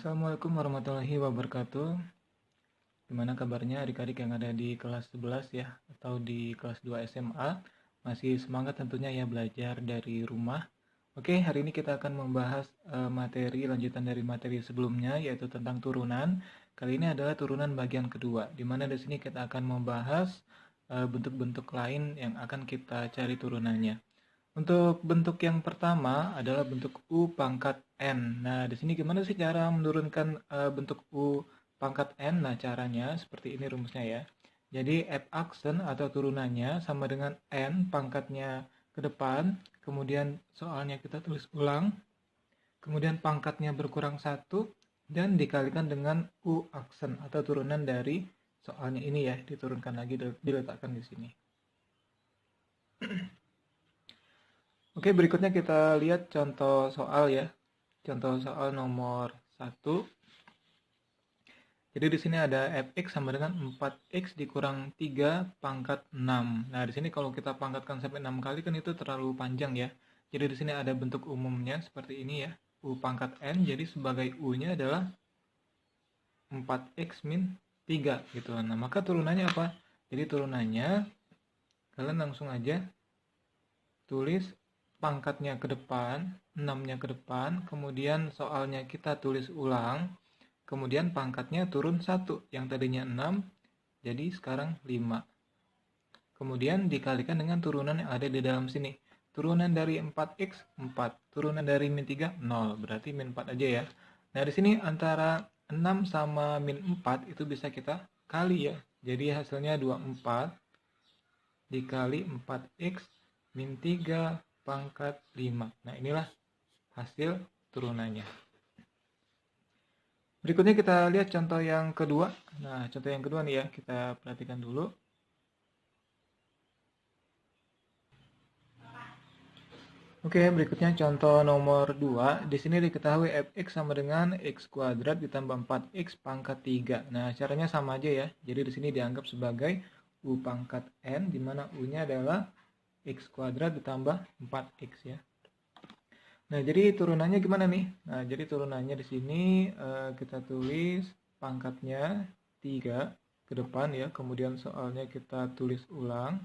Assalamualaikum warahmatullahi wabarakatuh. Gimana kabarnya adik-adik yang ada di kelas 11 ya, atau di kelas 2 SMA? Masih semangat tentunya ya belajar dari rumah. Oke, hari ini kita akan membahas materi lanjutan dari materi sebelumnya, yaitu tentang turunan. Kali ini adalah turunan bagian kedua, di mana di sini kita akan membahas bentuk-bentuk lain yang akan kita cari turunannya. Untuk bentuk yang pertama adalah bentuk U pangkat N. Nah, di sini gimana sih cara menurunkan bentuk U pangkat N? Nah, caranya seperti ini rumusnya ya. Jadi, F aksen atau turunannya sama dengan N pangkatnya ke depan, kemudian soalnya kita tulis ulang, kemudian pangkatnya berkurang 1, dan dikalikan dengan U aksen atau turunan dari soalnya ini ya, diturunkan lagi, diletakkan di sini. Oke, berikutnya kita lihat contoh soal ya. Contoh soal nomor 1. Jadi di sini ada fx sama dengan 4x dikurang 3 pangkat 6. Nah, di sini kalau kita pangkatkan sampai 6 kali kan itu terlalu panjang ya. Jadi di sini ada bentuk umumnya seperti ini ya. U pangkat n, jadi sebagai u-nya adalah 4x min 3 gitu. Nah, maka turunannya apa? Jadi turunannya kalian langsung aja tulis pangkatnya ke depan, 6-nya ke depan, kemudian soalnya kita tulis ulang, kemudian pangkatnya turun 1, yang tadinya 6, jadi sekarang 5. Kemudian dikalikan dengan turunan yang ada di dalam sini. Turunan dari 4x, 4. Turunan dari min 3, 0. Berarti min 4 aja ya. Nah, di sini antara 6 sama min 4 itu bisa kita kali ya. Jadi hasilnya 24 dikali 4x min 3 pangkat 5. Nah, inilah hasil turunannya. Berikutnya kita lihat contoh yang kedua. Nah, contoh yang kedua nih ya, kita perhatikan dulu. Oke, berikutnya contoh nomor 2. Di sini diketahui fx sama dengan x kuadrat ditambah 4x pangkat 3. Nah, caranya sama aja ya. Jadi di sini dianggap sebagai u pangkat n, di mana u-nya adalah x kuadrat ditambah 4x ya. Nah, jadi turunannya gimana nih? Nah, jadi turunannya di sini kita tulis pangkatnya 3 ke depan ya, kemudian soalnya kita tulis ulang,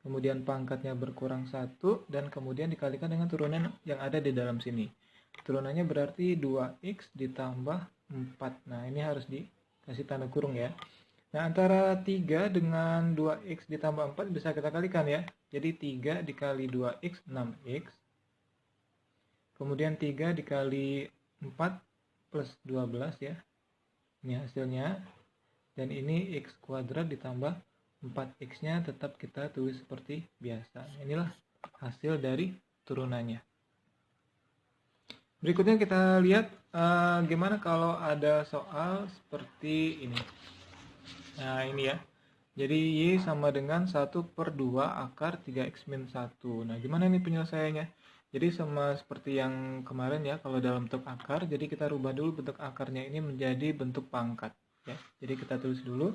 kemudian pangkatnya berkurang 1, dan kemudian dikalikan dengan turunan yang ada di dalam sini. Turunannya berarti 2x ditambah 4. Nah, ini harus dikasih tanda kurung ya. Nah, antara 3 dengan 2x ditambah 4 bisa kita kalikan ya. Jadi 3 dikali 2x, 6x. Kemudian 3 dikali 4 plus 12 ya. Ini hasilnya. Dan ini x kuadrat ditambah 4x-nya tetap kita tulis seperti biasa. Inilah hasil dari turunannya. Berikutnya kita lihat gimana kalau ada soal seperti ini. Nah, ini ya. Jadi Y sama dengan 1/2 akar 3x min 1. Nah, gimana nih penyelesaiannya? Jadi sama seperti yang kemarin ya, kalau dalam bentuk akar, jadi kita rubah dulu bentuk akarnya ini menjadi bentuk pangkat. Ya. Jadi kita tulis dulu,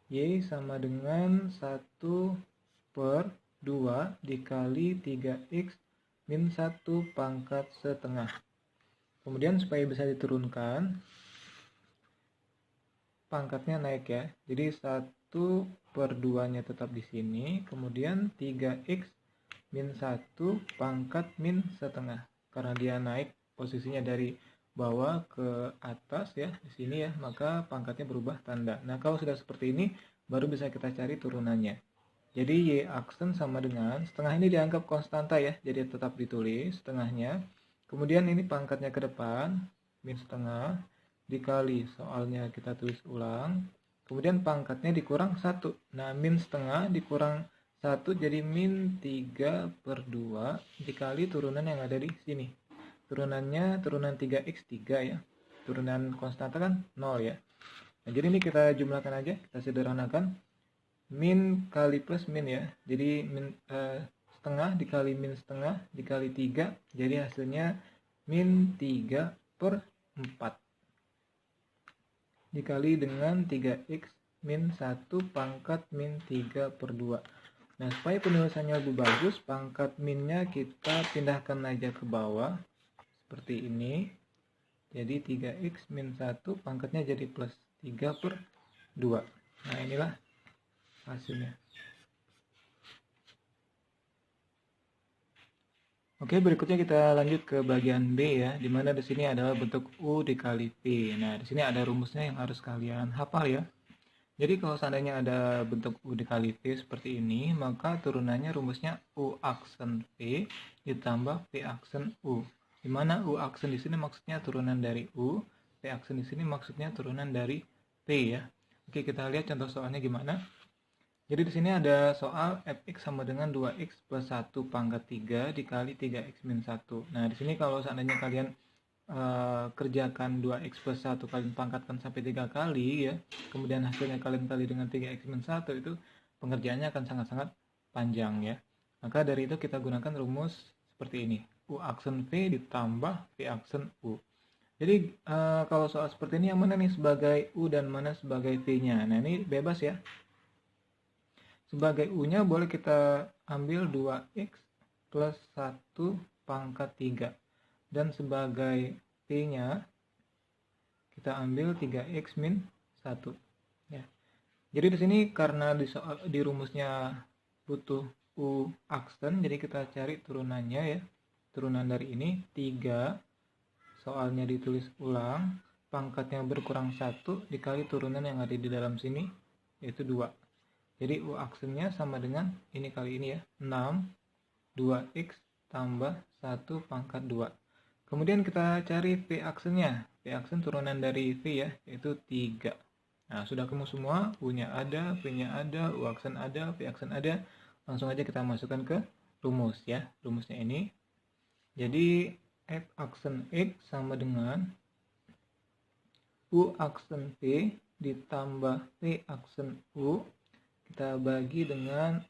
Y sama dengan 1/2 dikali 3x min 1 pangkat setengah. Kemudian supaya bisa diturunkan, pangkatnya naik ya. Jadi 1/2-nya tetap di sini, kemudian 3x min 1 pangkat min setengah. Karena dia naik posisinya dari bawah ke atas ya, di sini ya, maka pangkatnya berubah tanda. Nah, kalau sudah seperti ini, baru bisa kita cari turunannya. Jadi Y aksen sama dengan, setengah ini dianggap konstanta ya, jadi tetap ditulis setengahnya. Kemudian ini pangkatnya ke depan, min setengah, dikali soalnya kita tulis ulang, kemudian pangkatnya dikurang 1. Nah, min setengah dikurang 1 jadi min 3/2 dikali turunan yang ada di sini. Turunannya turunan 3x 3 ya. Turunan konstanta kan 0 ya. Nah, jadi ini kita jumlahkan aja, kita sederhanakan. Min kali plus min ya. Jadi min setengah dikali min setengah dikali 3, jadi hasilnya min 3/4 dikali dengan 3x min 1 pangkat min 3/2. Nah, supaya penulisannya lebih bagus, pangkat minnya kita pindahkan aja ke bawah seperti ini. Jadi 3x min 1 pangkatnya jadi plus 3/2. Nah, inilah hasilnya. Oke, berikutnya kita lanjut ke bagian B ya, di mana di sini adalah bentuk U dikali V. Nah, di sini ada rumusnya yang harus kalian hafal ya. Jadi kalau seandainya ada bentuk U dikali V seperti ini, maka turunannya rumusnya U aksen V ditambah V aksen U. Di mana U aksen di sini maksudnya turunan dari U, V aksen di sini maksudnya turunan dari V ya. Oke, kita lihat contoh soalnya gimana. Jadi di sini ada soal fx sama dengan 2x plus 1 pangkat 3 dikali 3x min 1. Nah, di sini kalau seandainya kalian kerjakan 2x plus 1 kalian pangkatkan sampai 3 kali ya, kemudian hasilnya kalian kali dengan 3x min 1, itu pengerjaannya akan sangat-sangat panjang ya. Maka dari itu kita gunakan rumus seperti ini. U aksen V ditambah V aksen U. Jadi kalau soal seperti ini yang mana nih sebagai U dan mana sebagai V-nya? Nah, ini bebas ya. Sebagai U-nya boleh kita ambil 2x plus 1 pangkat 3. Dan sebagai V-nya kita ambil 3x min 1. Ya. Jadi di sini karena di rumusnya butuh U aksen, jadi kita cari turunannya ya. Turunan dari ini 3, soalnya ditulis ulang, pangkatnya berkurang 1 dikali turunan yang ada di dalam sini, yaitu 2. Jadi U aksennya sama dengan ini kali ini ya, 6, 2x tambah 1 pangkat 2. Kemudian kita cari V aksennya. V aksen turunan dari V ya, yaitu 3. Nah, sudah ketemu semua, U-nya ada, V-nya ada, U aksen ada, V aksen ada. Langsung aja kita masukkan ke rumus ya. Rumusnya ini. Jadi F aksen X sama dengan U aksen V ditambah V aksen U. Kita bagi dengan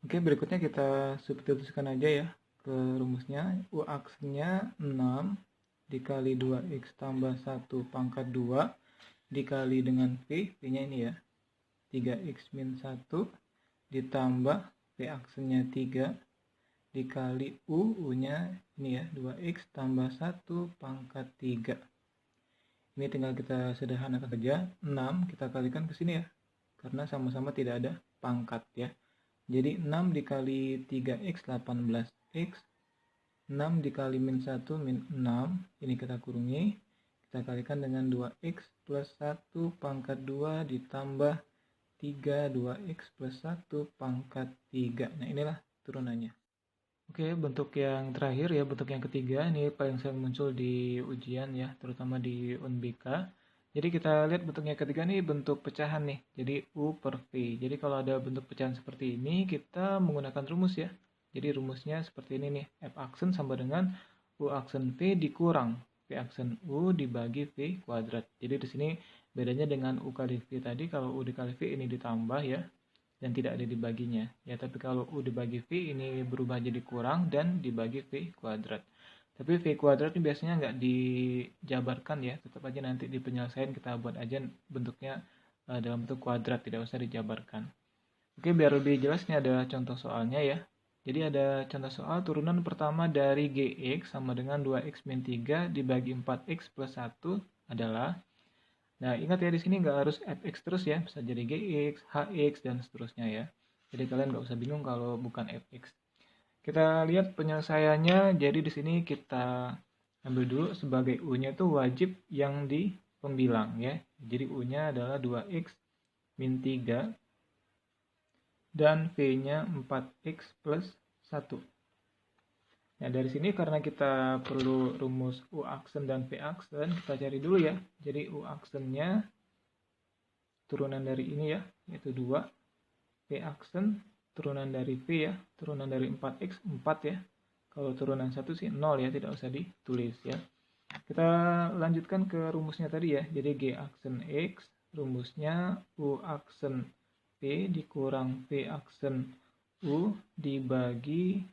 Oke, berikutnya kita substitusikan aja ya ke rumusnya. U aksennya 6 dikali 2x tambah 1 pangkat 2 dikali dengan V, V-nya ini ya, 3x min 1 ditambah V aksennya 3 dikali U-nya ini ya, 2x tambah 1 pangkat 3. Ini tinggal kita sederhanakan saja, 6 kita kalikan ke sini ya, karena sama-sama tidak ada pangkat ya. Jadi 6 dikali 3x 18x, 6 dikali min 1 min 6, ini kita kurungi, kita kalikan dengan 2x plus 1 pangkat 2 ditambah 3 2x plus 1 pangkat 3. Nah, inilah turunannya. Oke, bentuk yang terakhir ya, bentuk yang ketiga, ini paling sering muncul di ujian ya, terutama di UNBK. Jadi kita lihat bentuk yang ketiga nih bentuk pecahan nih, jadi U per V. Jadi kalau ada bentuk pecahan seperti ini, kita menggunakan rumus ya. Jadi rumusnya seperti ini nih, F aksen sama dengan U aksen V dikurang V aksen U dibagi V kuadrat. Jadi di sini bedanya dengan U kali V tadi, kalau U dikali V ini ditambah ya, dan tidak ada dibaginya ya, tapi kalau U dibagi V ini berubah jadi kurang dan dibagi V kuadrat. Tapi V kuadrat ini biasanya nggak dijabarkan ya, tetap aja nanti di penyelesaian kita buat aja bentuknya dalam bentuk kuadrat, tidak usah dijabarkan. Oke, biar lebih jelas ini ada contoh soalnya ya. Jadi ada contoh soal turunan pertama dari Gx sama dengan 2x min 3 dibagi 4x plus 1 adalah. Nah, ingat ya, di sini nggak harus fx terus ya, bisa jadi gx, hx, dan seterusnya ya. Jadi kalian nggak usah bingung kalau bukan fx. Kita lihat penyelesaiannya, jadi di sini kita ambil dulu sebagai u-nya itu wajib yang di pembilang ya. Jadi u-nya adalah 2x min 3 dan v-nya 4x plus 1. Nah, dari sini karena kita perlu rumus U aksen dan V aksen, kita cari dulu ya. Jadi U aksennya turunan dari ini ya, yaitu 2. V aksen turunan dari V ya, turunan dari 4x 4 ya. Kalau turunan 1 sih 0 ya, tidak usah ditulis ya. Kita lanjutkan ke rumusnya tadi ya. Jadi G aksen X, rumusnya U aksen V dikurang V aksen U dibagi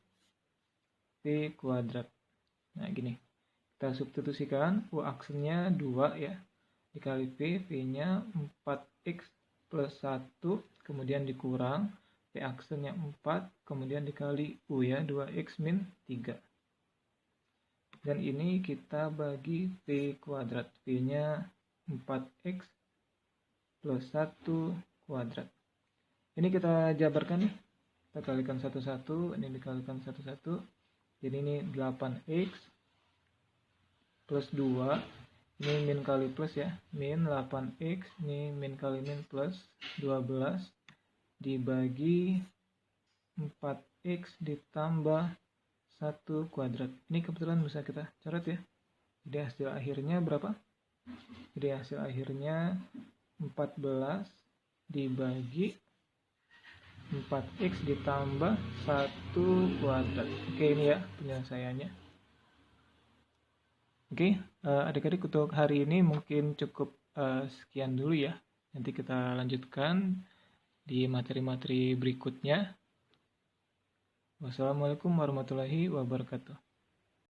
V kuadrat. Nah, gini. Kita substitusikan, U aksennya 2 ya. Dikali V, V-nya 4x plus 1, kemudian dikurang. P aksennya 4, kemudian dikali U ya, 2x min 3. Dan ini kita bagi P kuadrat. P-nya 4x plus 1 kuadrat. Ini kita jabarkan nih. Kita kalikan satu-satu, ini dikalikan satu-satu. Jadi ini 8x plus 2. Ini min kali plus ya. Min 8x, ini min kali min plus 12 dibagi 4x ditambah 1 kuadrat. Ini kebetulan bisa kita coret ya. Jadi hasil akhirnya berapa? Jadi hasil akhirnya 14 dibagi 4x ditambah 1 kuadrat. Oke, ini ya penyelesaiannya. Oke, adik-adik untuk hari ini mungkin cukup sekian dulu ya. Nanti kita lanjutkan di materi-materi berikutnya. Wassalamualaikum warahmatullahi wabarakatuh.